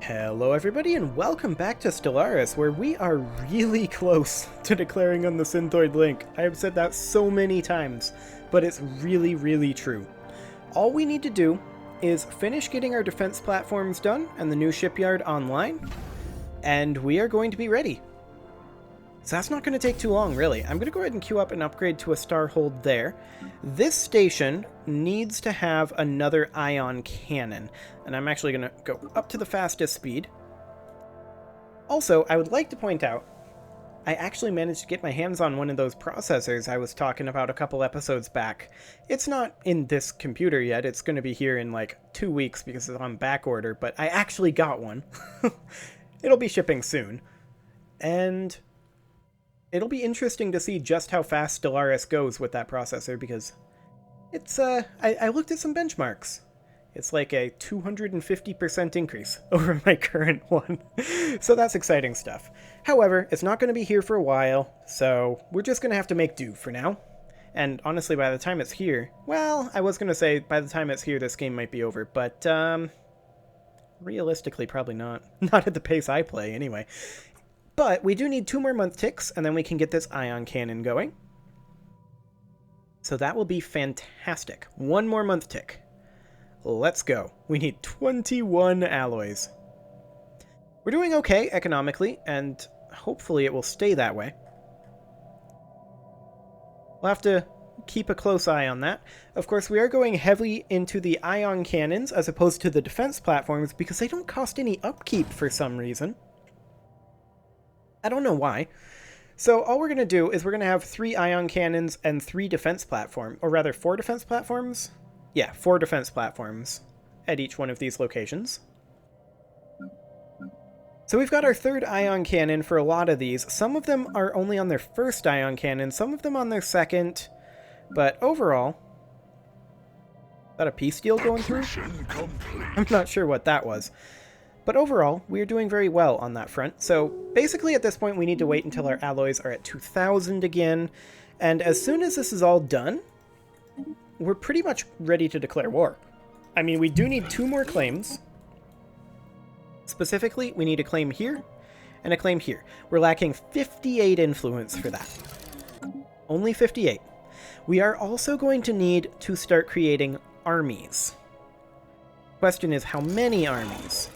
Hello everybody and welcome back to Stellaris, where we are really close to declaring on the Synthoid Link. I have said that so many times, but it's really true. All we need to do is finish getting our defense platforms done and the new shipyard online, and we are going to be ready. So that's not going to take too long, really. I'm going to go ahead and queue up an upgrade to a star hold there. This station needs to have another ion cannon, and I'm actually going to go up to the fastest speed. Also, I would like to point out, I actually managed to get my hands on one of those processors I was talking about a couple episodes back. It's not in this computer yet, it's going to be here in like 2 weeks because it's on back order, but I actually got one. It'll be shipping soon. And it'll be interesting to see just how fast Stellaris goes with that processor, because it's, I looked at some benchmarks. It's like a 250% increase over my current one. So that's exciting stuff. However, it's not going to be here for a while, so we're just going to have to make do for now. And honestly, by the time it's here, well, I was going to say by the time it's here, this game might be over, but, realistically, probably not. Not at the pace I play, anyway. But we do need 2 more month ticks, and then we can get this ion cannon going. So that will be fantastic. 1 more month tick. Let's go. We need 21 alloys. We're doing okay economically, and hopefully it will stay that way. We'll have to keep a close eye on that. Of course, we are going heavily into the ion cannons as opposed to the defense platforms because they don't cost any upkeep for some reason. I don't know why. So all we're going to do is we're going to have 3 ion cannons and 3 defense platforms, or rather 4 defense platforms? Yeah, 4 defense platforms at each one of these locations. So we've got our 3rd ion cannon for a lot of these. Some of them are only on their 1st ion cannon, some of them on their 2nd, but overall... Is that a peace deal going through? I'm not sure what that was. But overall, we're doing very well on that front. So basically at this point we need to wait until our alloys are at 2,000 again. And as soon as this is all done, we're pretty much ready to declare war. I mean, we do need 2 more claims. Specifically, we need a claim here and a claim here. We're lacking 58 influence for that. Only 58. We are also going to need to start creating armies. Question is, how many armies?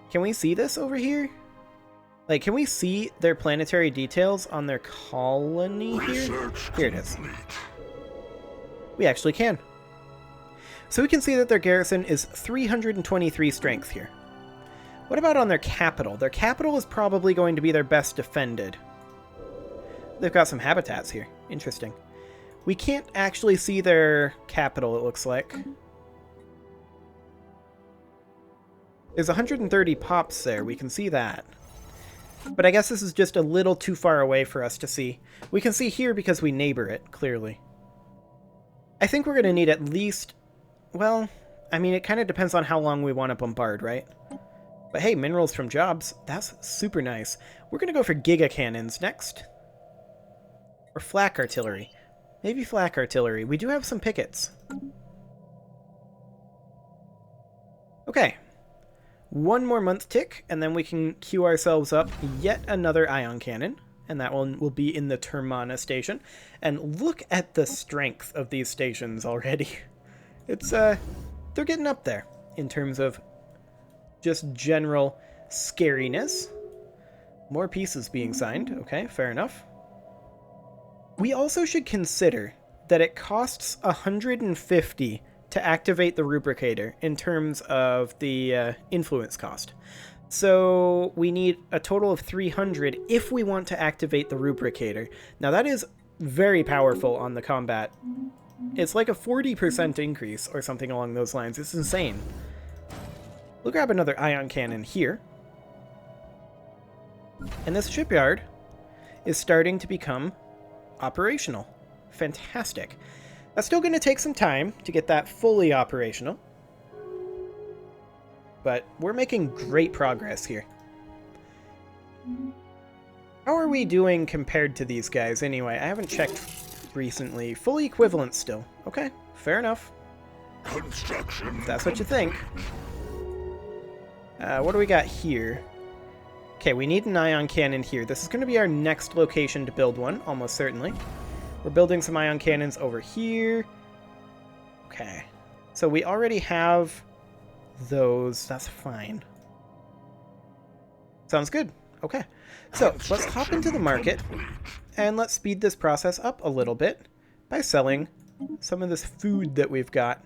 Can we see this over here? Like, can we see their planetary details on their colony here? Here it is. We actually can. So we can see that their garrison is 323 strength here. What about on their capital? Their capital is probably going to be their best defended. They've got some habitats here. Interesting. We can't actually see their capital, it looks like. There's 130 pops there, we can see that. But I guess this is just a little too far away for us to see. We can see here because we neighbor it, clearly. I think we're going to need at least... Well, I mean, it kind of depends on how long we want to bombard, right? But hey, minerals from jobs, that's super nice. We're going to go for giga cannons next. Or flak artillery. Maybe flak artillery. We do have some pickets. Okay. 1 more month tick, and then we can queue ourselves up yet another ion cannon, and that one will be in the Termana station. And look at the strength of these stations already. It's, they're getting up there in terms of just general scariness. More pieces being signed. Okay, fair enough. We also should consider that it costs 150 to activate the rubricator in terms of the influence cost. So we need a total of 300 if we want to activate the rubricator. Now that is very powerful on the combat. It's like a 40% increase or something along those lines. It's insane. We'll grab another ion cannon here. And this shipyard is starting to become operational. Fantastic. That's still going to take some time to get that fully operational. But we're making great progress here. How are we doing compared to these guys anyway? I haven't checked recently. Fully equivalent still. Okay, fair enough. If that's what you think. What do we got here? Okay, we need an ion cannon here. This is going to be our next location to build one, almost certainly. We're building some ion cannons over here. Okay. So we already have those. That's fine. Sounds good. Okay. So let's hop into the market and let's speed this process up a little bit by selling some of this food that we've got.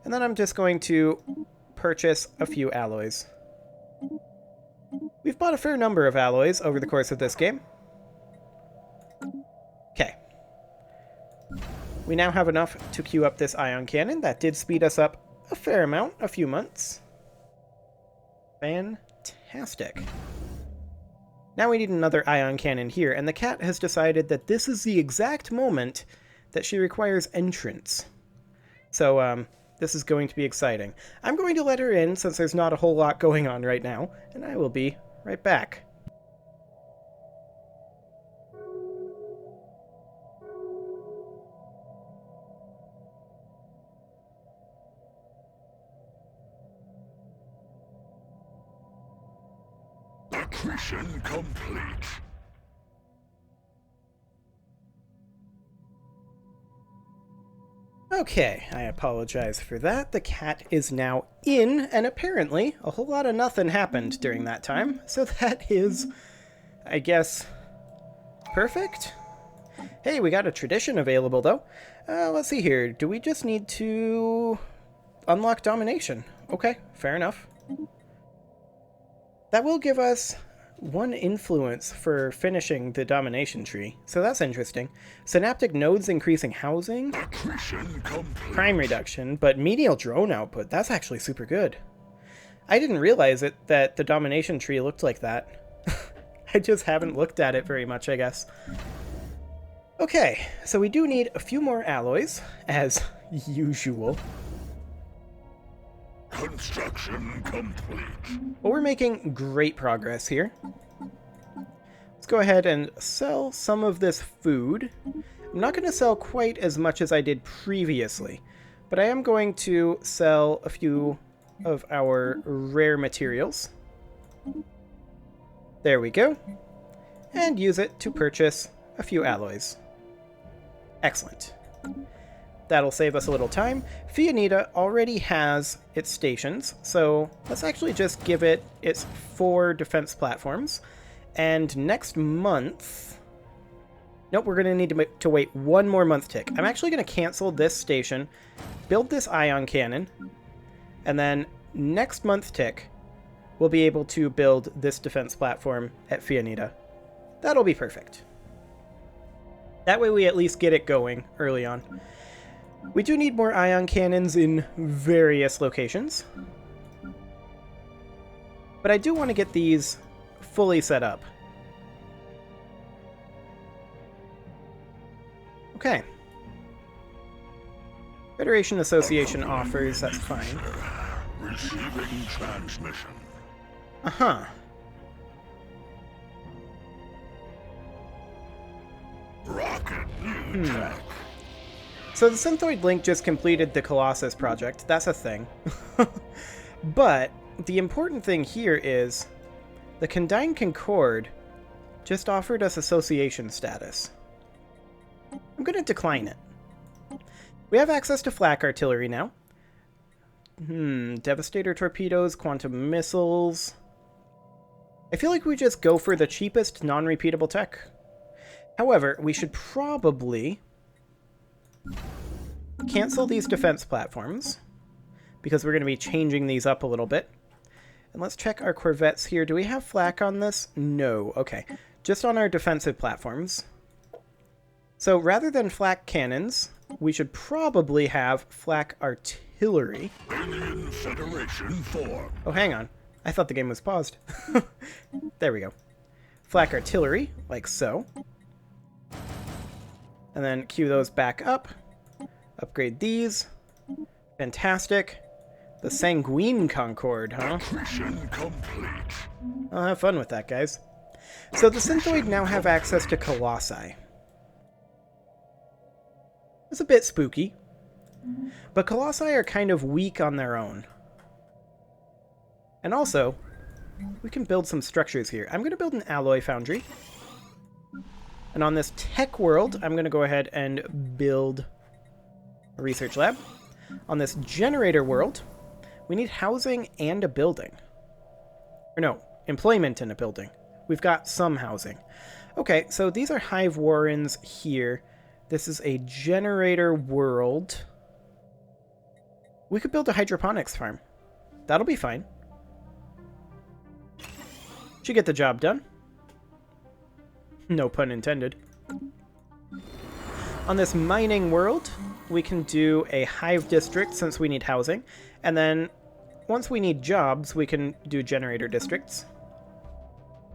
And then I'm just going to purchase a few alloys. We've bought a fair number of alloys over the course of this game. Okay. We now have enough to queue up this ion cannon. That did speed us up a fair amount, a few months. Fantastic. Now we need another ion cannon here, and the cat has decided that this is the exact moment that she requires entrance. So, this is going to be exciting. I'm going to let her in since there's not a whole lot going on right now, and I will be right back. Mission complete. Okay, I apologize for that. The cat is now in, and apparently a whole lot of nothing happened during that time. So that is, I guess, perfect. Hey, we got a tradition available, though. Let's see here. Do we just need to unlock domination? Okay, fair enough. That will give us one influence for finishing the domination tree, so that's interesting. Synaptic nodes increasing housing, crime reduction, but menial drone output, that's actually super good. I didn't realize that the domination tree looked like that. I just haven't looked at it very much, I guess. Okay, so we do need a few more alloys, as usual. Construction complete. Well, we're making great progress here. Let's go ahead and sell some of this food. I'm not going to sell quite as much as I did previously, but I am going to sell a few of our rare materials. There we go. And use it to purchase a few alloys. Excellent. That'll save us a little time. Fianita already has its stations, so let's actually just give it its 4 defense platforms. And next month... Nope, we're going to need to wait one more month tick. I'm actually going to cancel this station, build this ion cannon, and then next month tick, we'll be able to build this defense platform at Fianita. That'll be perfect. That way we at least get it going early on. We do need more ion cannons in various locations. But I do want to get these fully set up. Okay. Federation Association offers, that's fine. Receiving transmission. Uh-huh. Rocket new tech. So the Synthoid Link just completed the Colossus project. That's a thing. But the important thing here is the Condign Concord just offered us association status. I'm going to decline it. We have access to flak artillery now. Devastator torpedoes, quantum missiles. I feel like we just go for the cheapest non-repeatable tech. However, we should probably cancel these defense platforms, because we're going to be changing these up a little bit. And let's check our corvettes here. Do we have flak on this? No. Okay. Just on our defensive platforms. So rather than flak cannons, we should probably have flak artillery. Alien Federation form. Oh, hang on. I thought the game was paused. There we go. Flak artillery, like so. And then queue those back up. Upgrade these. Fantastic. The Sanguine Concord, huh? Mission complete. I'll have fun with that, guys. So the Synthoid now have access to Colossi. It's a bit spooky. But Colossi are kind of weak on their own. And also, we can build some structures here. I'm going to build an alloy foundry. And on this tech world, I'm going to go ahead and build a research lab. On this generator world, we need housing and a building. Or no, employment in a building. We've got some housing. Okay, so these are hive warrens here. This is a generator world. We could build a hydroponics farm. That'll be fine. Should get the job done. No pun intended. On this mining world, we can do a hive district since we need housing. And then once we need jobs, we can do generator districts.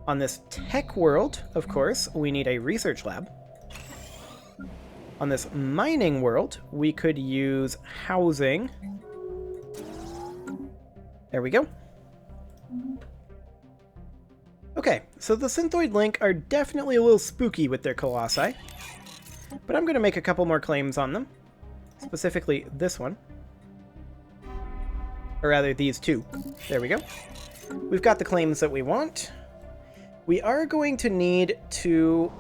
On this tech world, of course, we need a research lab. On this mining world, we could use housing. There we go. Okay, so the Synthoid Link are definitely a little spooky with their colossi. But I'm going to make a couple more claims on them. Specifically this one. Or rather, these two. There we go. We've got the claims that we want. We are going to need to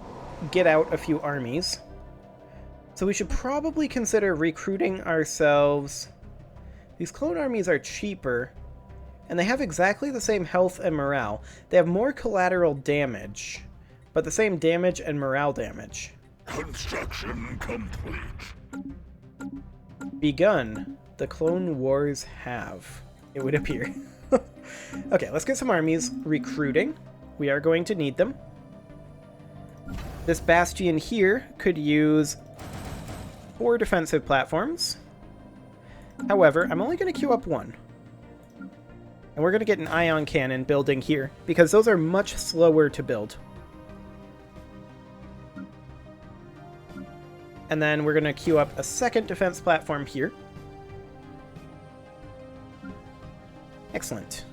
get out a few armies. So we should probably consider recruiting ourselves. These clone armies are cheaper, and they have exactly the same health and morale. They have more collateral damage, but the same damage and morale damage. Construction complete. Begun. The clone wars have, it would appear. Okay, let's get some armies recruiting. We are going to need them. This bastion here could use 4 defensive platforms. However, I'm only going to queue up 1. And we're going to get an ion cannon building here, because those are much slower to build. And then we're going to queue up a second defense platform here. Excellent.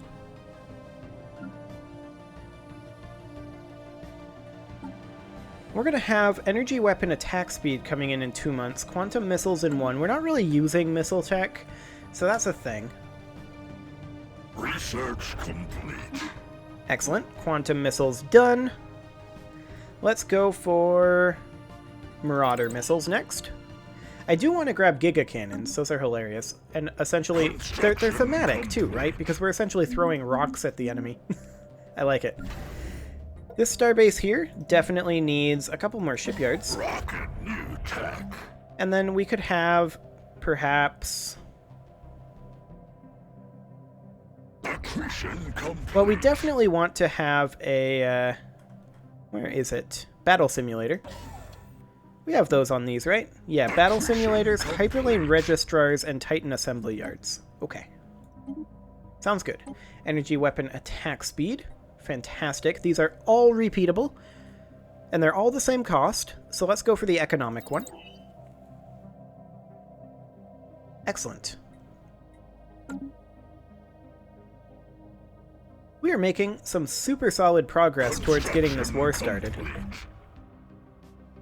We're going to have energy weapon attack speed coming in 2 months, quantum missiles in 1. We're not really using missile tech, so that's a thing. Research complete. Excellent. Quantum missiles done. Let's go for Marauder missiles next. I do want to grab Giga Cannons. Those are hilarious. And essentially, they're thematic too, right? Because we're essentially throwing rocks at the enemy. I like it. This starbase here definitely needs a couple more shipyards. Rocket new tech. And then we could have, perhaps... Accretion complete. Well, we definitely want to have a... where is it? Battle simulator. We have those on these, right? Yeah, battle simulators, hyperlane registrars, and Titan assembly yards. Okay. Sounds good. Energy weapon attack speed. Fantastic. These are all repeatable, and they're all the same cost, so let's go for the economic one. Excellent. We are making some super solid progress towards getting this war started.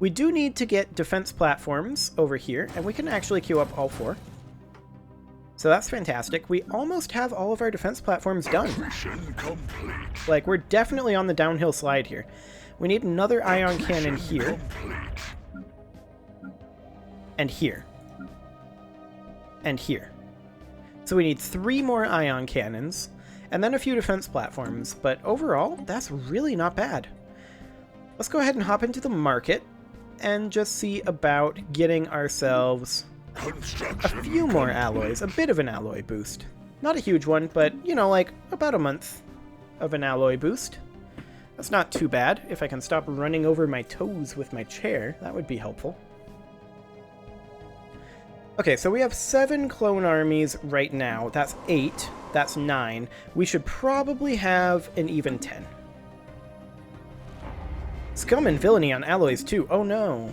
We do need to get defense platforms over here, and we can actually queue up all 4. So that's fantastic. We almost have all of our defense platforms done. Like, we're definitely on the downhill slide here. We need another ion cannon here. And here. And here. So we need 3 more ion cannons, and then a few defense platforms. But overall, that's really not bad. Let's go ahead and hop into the market and just see about getting ourselves a few more alloys, a bit of an alloy boost. Not a huge one, but, you know, like about a month of an alloy boost. That's not too bad. If I can stop running over my toes with my chair, that would be helpful. Okay, so we have 7 clone armies right now. That's 8. That's 9. We should probably have an even 10. Scum and villainy on alloys 2. Oh no.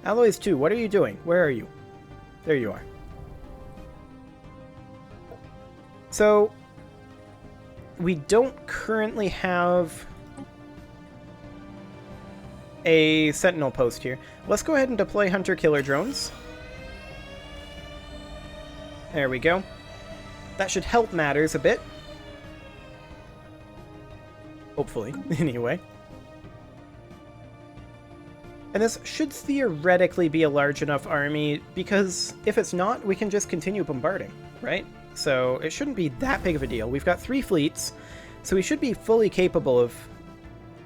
Alloys 2, what are you doing? Where are you? There you are. So, we don't currently have a sentinel post here. Let's go ahead and deploy hunter-killer drones. There we go. That should help matters a bit. Hopefully, anyway. And this should theoretically be a large enough army, because if it's not, we can just continue bombarding, right? So it shouldn't be that big of a deal. We've got 3 fleets, so we should be fully capable of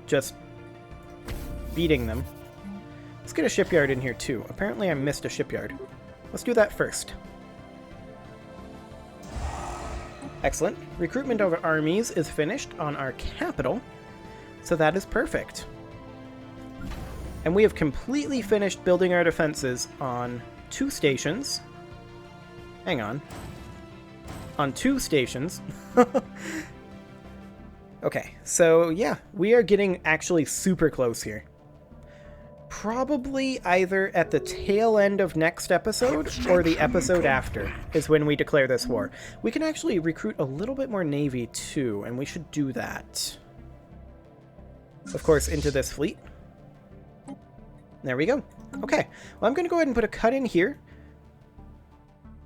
just beating them. Let's get a shipyard in here too. Apparently I missed a shipyard. Let's do that first. Excellent. Recruitment of armies is finished on our capital, so that is perfect. And we have completely finished building our defenses on 2 stations. Hang on. On 2 stations. Okay, so yeah, we are getting actually super close here. Probably either at the tail end of next episode or the episode after is when we declare this war. We can actually recruit a little bit more navy too, and we should do that. Of course, into this fleet. There we go. Okay, well, I'm going to go ahead and put a cut in here.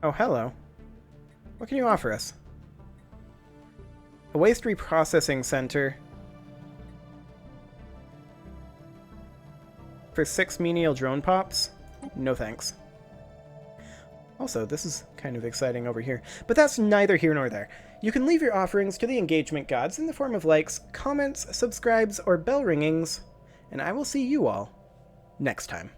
Oh, hello. What can you offer us? A waste reprocessing center for 6 menial drone pops? No thanks. Also, this is kind of exciting over here, but that's neither here nor there. You can leave your offerings to the engagement gods in the form of likes, comments, subscribes, or bell ringings, and I will see you all next time.